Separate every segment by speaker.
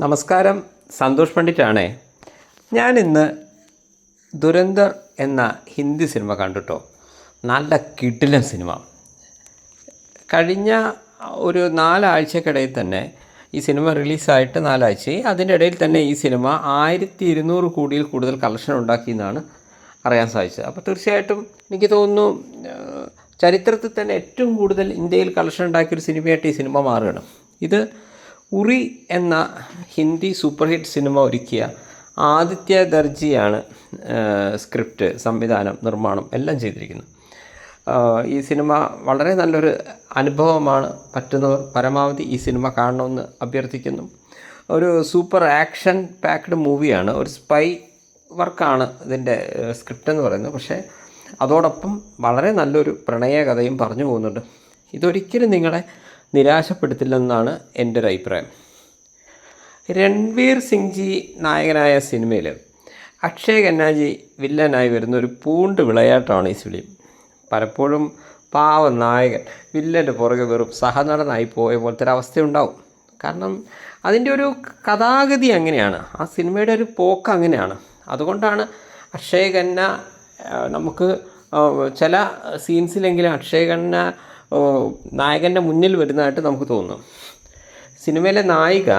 Speaker 1: നമസ്കാരം, സന്തോഷ് പണ്ഡിറ്റാണേ. ഞാനിന്ന് ദുരന്തർ എന്ന ഹിന്ദി സിനിമ കണ്ടിട്ടോ. നല്ല കിടിലൻ സിനിമ. കഴിഞ്ഞ ഒരു 4 ആഴ്ചക്കിടയിൽ തന്നെ ഈ സിനിമ റിലീസായിട്ട് 4 ആഴ്ചയായി. അതിൻ്റെ ഇടയിൽ തന്നെ ഈ സിനിമ 1200 കോടിയിൽ കൂടുതൽ കളക്ഷൻ ഉണ്ടാക്കിയെന്നാണ് അറിയാൻ സാധിച്ചത്. അപ്പോൾ തീർച്ചയായിട്ടും എനിക്ക് തോന്നുന്നു ചരിത്രത്തിൽ തന്നെ ഏറ്റവും കൂടുതൽ ഇന്ത്യയിൽ കളക്ഷൻ ഉണ്ടാക്കിയൊരു സിനിമയായിട്ട് ഈ സിനിമ മാറുകയാണ്. ഇത് ഉറി എന്ന ഹിന്ദി സൂപ്പർ ഹിറ്റ് സിനിമ ഒരുക്കിയ ആദിത്യ ദർജിയാണ് സ്ക്രിപ്റ്റ്, സംവിധാനം, നിർമ്മാണം എല്ലാം ചെയ്തിരിക്കുന്നത്. ഈ സിനിമ വളരെ നല്ലൊരു അനുഭവമാണ്. പറ്റുന്നവർ പരമാവധി ഈ സിനിമ കാണണമെന്ന് അഭ്യർത്ഥിക്കുന്നു. ഒരു സൂപ്പർ ആക്ഷൻ പാക്ഡ് മൂവിയാണ്. ഒരു സ്പൈ വർക്കാണ് ഇതിൻ്റെ സ്ക്രിപ്റ്റ് എന്ന് പറയുന്നത്. പക്ഷേ അതോടൊപ്പം വളരെ നല്ലൊരു പ്രണയകഥയും പറഞ്ഞു പോകുന്നുണ്ട്. ഇതൊരിക്കലും നിങ്ങളെ നിരാശപ്പെടുത്തില്ലെന്നാണ് എൻ്റെ ഒരു അഭിപ്രായം. രൺവീർ സിംഗ് ജി നായകനായ സിനിമയിൽ അക്ഷയ് ഖന്നാജി വില്ലനായി വരുന്ന ഒരു പൂണ്ട് വിളയാട്ടമാണ് ഈ ഫിലിം. പലപ്പോഴും പാവം നായകൻ വില്ലൻ്റെ പുറകെ വെറും സഹനടനായി പോയ പോലത്തെ ഒരു അവസ്ഥയുണ്ടാവും. കാരണം അതിൻ്റെ ഒരു കഥാഗതി അങ്ങനെയാണ്, ആ സിനിമയുടെ ഒരു പോക്ക് അങ്ങനെയാണ്. അതുകൊണ്ടാണ് അക്ഷയ് ഖന്ന നമുക്ക് ചില സീൻസിലെങ്കിലും അക്ഷയ് ഖന്ന നായകൻ്റെ മുന്നിൽ വരുന്നതായിട്ട് നമുക്ക് തോന്നും. സിനിമയിലെ നായിക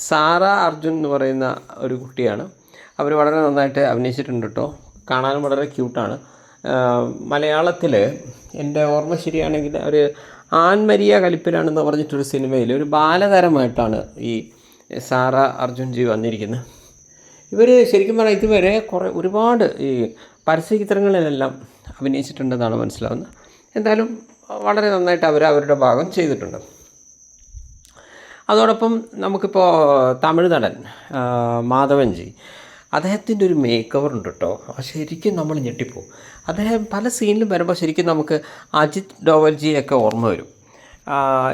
Speaker 1: സാറ അർജുൻ എന്ന് പറയുന്ന ഒരു കുട്ടിയാണ്. അവർ വളരെ നന്നായിട്ട് അഭിനയിച്ചിട്ടുണ്ട് കേട്ടോ. കാണാനും വളരെ ക്യൂട്ടാണ്. മലയാളത്തിൽ എൻ്റെ ഓർമ്മ ശരിയാണെങ്കിൽ ഒരു ആൻമരിയ കലിപ്പിലാണെന്ന് പറഞ്ഞിട്ടൊരു സിനിമയിൽ ഒരു ബാലതാരമായിട്ടാണ് ഈ സാറ അർജുൻ ജി വന്നിരിക്കുന്നത്. ഇവർ ശരിക്കും പറഞ്ഞാൽ ഇതുവരെ ഒരുപാട് ഈ പരസ്യ ചിത്രങ്ങളിലെല്ലാം അഭിനയിച്ചിട്ടുണ്ടെന്നാണ് മനസ്സിലാവുന്നത്. എന്തായാലും വളരെ നന്നായിട്ട് അവരുടെ ഭാഗം ചെയ്തിട്ടുണ്ട്. അതോടൊപ്പം നമുക്കിപ്പോൾ തമിഴ് നടൻ മാധവൻജി, അദ്ദേഹത്തിൻ്റെ ഒരു മേക്ക് ഓവർ ഉണ്ട് കേട്ടോ. ശരിക്കും നമ്മൾ ഞെട്ടിപ്പോവും. അദ്ദേഹം പല സീനിലും വരുമ്പോൾ ശരിക്കും നമുക്ക് അജിത് ഡോവൽജിയൊക്കെ ഓർമ്മ വരും.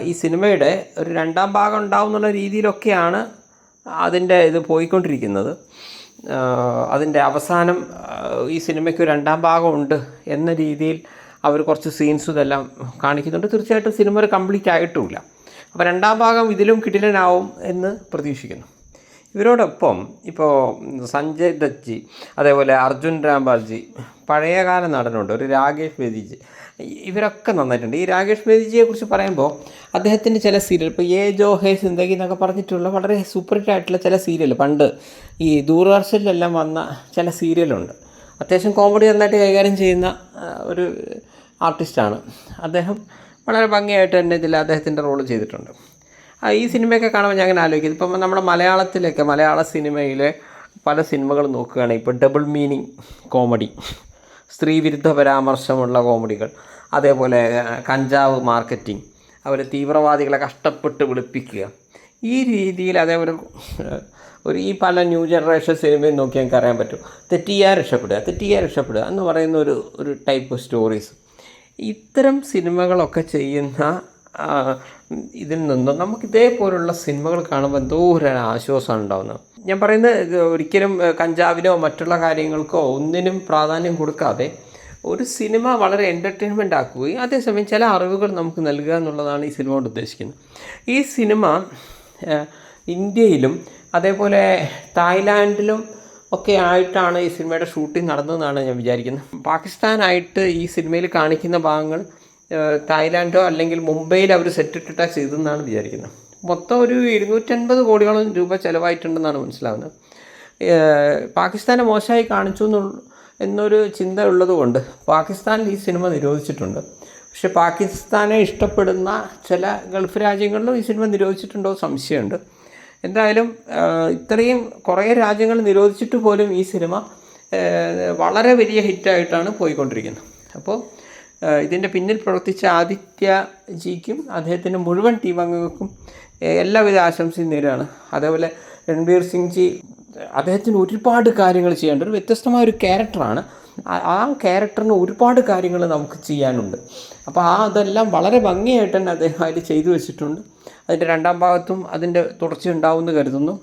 Speaker 1: ഈ സിനിമയുടെ ഒരു 2ാം ഭാഗം ഉണ്ടാവും എന്നുള്ള രീതിയിലൊക്കെയാണ് അതിൻ്റെ ഇത് പോയിക്കൊണ്ടിരിക്കുന്നത്. അതിൻ്റെ അവസാനം ഈ സിനിമയ്ക്ക് 2ാം ഭാഗം ഉണ്ട് എന്ന രീതിയിൽ അവർ കുറച്ച് സീൻസും ഇതെല്ലാം കാണിക്കുന്നുണ്ട്. തീർച്ചയായിട്ടും സിനിമ ഒരു കംപ്ലീറ്റ് ആയിട്ടുമില്ല. അപ്പോൾ 2ാം ഭാഗം ഇതിലും കിടിലനാവും എന്ന് പ്രതീക്ഷിക്കുന്നു. ഇവരോടൊപ്പം ഇപ്പോൾ സഞ്ജയ് ദത്ത്, അതേപോലെ അർജുൻ രാംപാൽജി, പഴയകാല നടനുണ്ട് ഒരു രാകേഷ് ബേദിജി, ഇവരൊക്കെ നന്നായിട്ടുണ്ട്. ഈ രാകേഷ് ബേദിജിയെക്കുറിച്ച് പറയുമ്പോൾ അദ്ദേഹത്തിൻ്റെ ചില സീരിയൽ, ഇപ്പോൾ യേ ജോ ഹേ സിന്ദഗി എന്നൊക്കെ പറഞ്ഞിട്ടുള്ള വളരെ സൂപ്പർ ഹിറ്റ് ആയിട്ടുള്ള ചില സീരിയൽ, പണ്ട് ഈ ദൂരദർശനിലെല്ലാം വന്ന ചില സീരിയലുണ്ട്. അത്യാവശ്യം കോമഡി നന്നായിട്ട് കൈകാര്യം ചെയ്യുന്ന ഒരു ആർട്ടിസ്റ്റാണ് അദ്ദേഹം. വളരെ ഭംഗിയായിട്ട് തന്നെ ഇതിൽ അദ്ദേഹത്തിൻ്റെ റോള് ചെയ്തിട്ടുണ്ട്. ഈ സിനിമയൊക്കെ കാണുമ്പോൾ ഞാൻ അങ്ങനെ ആലോചിക്കുന്നത്, ഇപ്പം നമ്മുടെ മലയാള സിനിമയിലെ പല സിനിമകൾ നോക്കുകയാണെങ്കിൽ ഇപ്പോൾ ഡബിൾ മീനിങ് കോമഡി, സ്ത്രീവിരുദ്ധ പരാമർശമുള്ള കോമഡികൾ, അതേപോലെ കഞ്ചാവ് മാർക്കറ്റിംഗ്, അവർ തീവ്രവാദികളെ കഷ്ടപ്പെട്ട് വിളിപ്പിക്കുക, ഈ രീതിയിൽ അതേപോലെ ഈ പല ന്യൂ ജനറേഷൻ സിനിമയിൽ നോക്കി ഞങ്ങൾക്ക് അറിയാൻ പറ്റും. തെറ്റിയാൽ രക്ഷപ്പെടുക എന്ന് പറയുന്ന ഒരു ടൈപ്പ് സ്റ്റോറീസ്. ഇത്തരം സിനിമകളൊക്കെ ചെയ്യുന്ന ഇതിൽ നിന്നും നമുക്ക് ഇതേപോലുള്ള സിനിമകൾ കാണുമ്പോൾ എന്തോ ഒരു ആശ്വാസമാണ് ഉണ്ടാകുന്നത്. ഞാൻ പറയുന്നത് ഒരിക്കലും കഞ്ചാവിനോ മറ്റുള്ള കാര്യങ്ങൾക്കോ ഒന്നിനും പ്രാധാന്യം കൊടുക്കാതെ ഒരു സിനിമ വളരെ എൻ്റർടൈൻമെൻ്റ് ആക്കുകയും അതേസമയം ചില അറിവുകൾ നമുക്ക് നൽകുക എന്നുള്ളതാണ് ഈ സിനിമ കൊണ്ട് ഉദ്ദേശിക്കുന്നത്. ഈ സിനിമ ഇന്ത്യയിലും അതേപോലെ തായ്ലാൻഡിലും ഒക്കെ ആയിട്ടാണ് ഈ സിനിമയുടെ ഷൂട്ടിംഗ് നടന്നതെന്നാണ് ഞാൻ വിചാരിക്കുന്നത്. പാകിസ്ഥാനായിട്ട് ഈ സിനിമയിൽ കാണിക്കുന്ന ഭാഗങ്ങൾ തായ്ലാൻഡോ അല്ലെങ്കിൽ മുംബൈയിൽ അവർ സെറ്റിട്ടിട്ടാണ് ചെയ്തതെന്നാണ് വിചാരിക്കുന്നത്. മൊത്തം ഒരു 250 കോടിയോളം രൂപ ചിലവായിട്ടുണ്ടെന്നാണ് മനസ്സിലാവുന്നത്. പാകിസ്ഥാനെ മോശമായി കാണിച്ചു എന്നൊരു ചിന്ത ഉള്ളതുകൊണ്ട് പാകിസ്ഥാനിൽ ഈ സിനിമ നിരോധിച്ചിട്ടുണ്ട്. പക്ഷേ പാകിസ്ഥാനെ ഇഷ്ടപ്പെടുന്ന ചില ഗൾഫ് രാജ്യങ്ങളിലും ഈ സിനിമ നിരോധിച്ചിട്ടുണ്ടോ സംശയമുണ്ട്. എന്തായാലും ഇത്രയും കുറേ രാജ്യങ്ങൾ നിരോധിച്ചിട്ട് പോലും ഈ സിനിമ വളരെ വലിയ ഹിറ്റായിട്ടാണ് പോയിക്കൊണ്ടിരിക്കുന്നത്. അപ്പോൾ ഇതിൻ്റെ പിന്നിൽ പ്രവർത്തിച്ച ആദിത്യ ജിക്കും അദ്ദേഹത്തിൻ്റെ മുഴുവൻ ടീം അംഗങ്ങൾക്കും എല്ലാവിധ ആശംസയും നേരുകയാണ്. അതേപോലെ രൺവീർ സിംഗ് ജി, അദ്ദേഹത്തിന് ഒരുപാട് കാര്യങ്ങൾ ചെയ്യാനുണ്ട്. ഒരു വ്യത്യസ്തമായൊരു ക്യാരക്ടറാണ്. ആ ക്യാരക്ടറിന് ഒരുപാട് കാര്യങ്ങൾ നമുക്ക് ചെയ്യാനുണ്ട്. അപ്പോൾ അതെല്ലാം വളരെ ഭംഗിയായിട്ട് തന്നെ അദ്ദേഹം അതിൽ ചെയ്തു വെച്ചിട്ടുണ്ട്. അതിൻ്റെ 2ാം ഭാഗത്തും അതിൻ്റെ തുടർച്ചയുണ്ടാവുമെന്ന് കരുതുന്നു.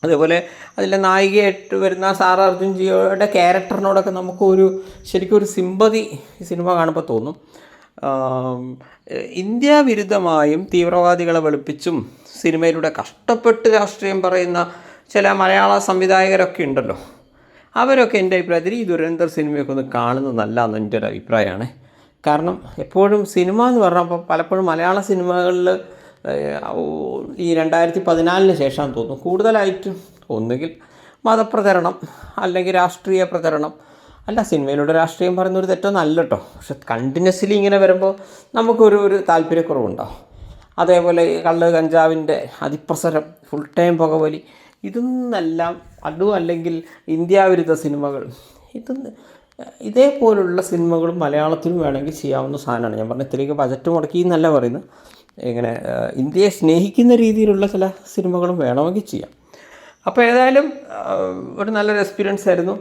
Speaker 1: അതേപോലെ അതിലെ നായികയായിട്ട് വരുന്ന സാറ അർജുൻ ജിയുടെ ക്യാരക്ടറിനോടൊക്കെ നമുക്ക് ശരിക്കും ഒരു സിമ്പതി ഈ സിനിമ കാണുമ്പോൾ തോന്നും. ഇന്ത്യ വിരുദ്ധമായും തീവ്രവാദികളെ വെളുപ്പിച്ചും സിനിമയിലൂടെ കഷ്ടപ്പെട്ട് രാഷ്ട്രീയം പറയുന്ന ചില മലയാള സംവിധായകരൊക്കെ ഉണ്ടല്ലോ, അവരൊക്കെ എൻ്റെ അഭിപ്രായത്തിൽ ഈ ദുരന്തർ സിനിമയൊക്കെ ഒന്ന് കാണുന്നത് നല്ലതെന്ന് എൻ്റെ ഒരു അഭിപ്രായമാണ്. കാരണം എപ്പോഴും സിനിമ എന്ന് പറഞ്ഞപ്പോൾ പലപ്പോഴും മലയാള സിനിമകളിൽ ഈ 2014 ശേഷമാണെന്ന് തോന്നുന്നു കൂടുതലായിട്ടും ഒന്നുകിൽ മതപ്രചരണം അല്ലെങ്കിൽ രാഷ്ട്രീയ പ്രചരണം. അല്ല, സിനിമയിലൂടെ രാഷ്ട്രീയം പറയുന്നൊരു തെറ്റൊന്നും അല്ല കേട്ടോ. പക്ഷെ കണ്ടിന്യൂസ്ലി ഇങ്ങനെ വരുമ്പോൾ നമുക്കൊരു താല്പര്യക്കുറവുണ്ടാവും. അതേപോലെ കള്ള് കഞ്ചാവിൻ്റെ അതിപ്രസരം, ഫുൾ ടൈം പുകവലി, ഇതൊന്നെല്ലാം അതും അല്ലെങ്കിൽ ഇന്ത്യാവിരുദ്ധ സിനിമകൾ, ഇതേപോലുള്ള സിനിമകളും മലയാളത്തിലും വേണമെങ്കിൽ ചെയ്യാവുന്ന സാധനമാണ്. ഞാൻ പറഞ്ഞ ഇത്രയൊക്കെ ബജറ്റ് മുടക്കി എന്നല്ല പറയുന്നത്, ഇങ്ങനെ ഇന്ത്യയെ സ്നേഹിക്കുന്ന രീതിയിലുള്ള ചില സിനിമകളും വേണമെങ്കിൽ ചെയ്യാം. അപ്പോൾ ഏതായാലും ഒരു നല്ലൊരു എക്സ്പീരിയൻസ് ആയിരുന്നു.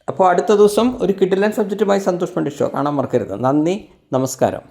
Speaker 1: അപ്പോൾ അടുത്ത ദിവസം ഒരു കിടിലൻ സബ്ജക്റ്റുമായി സന്തോഷ് പണ്ഡിറ്റ് ഷോ കാണാൻ മറക്കരുത്. നന്ദി, നമസ്കാരം.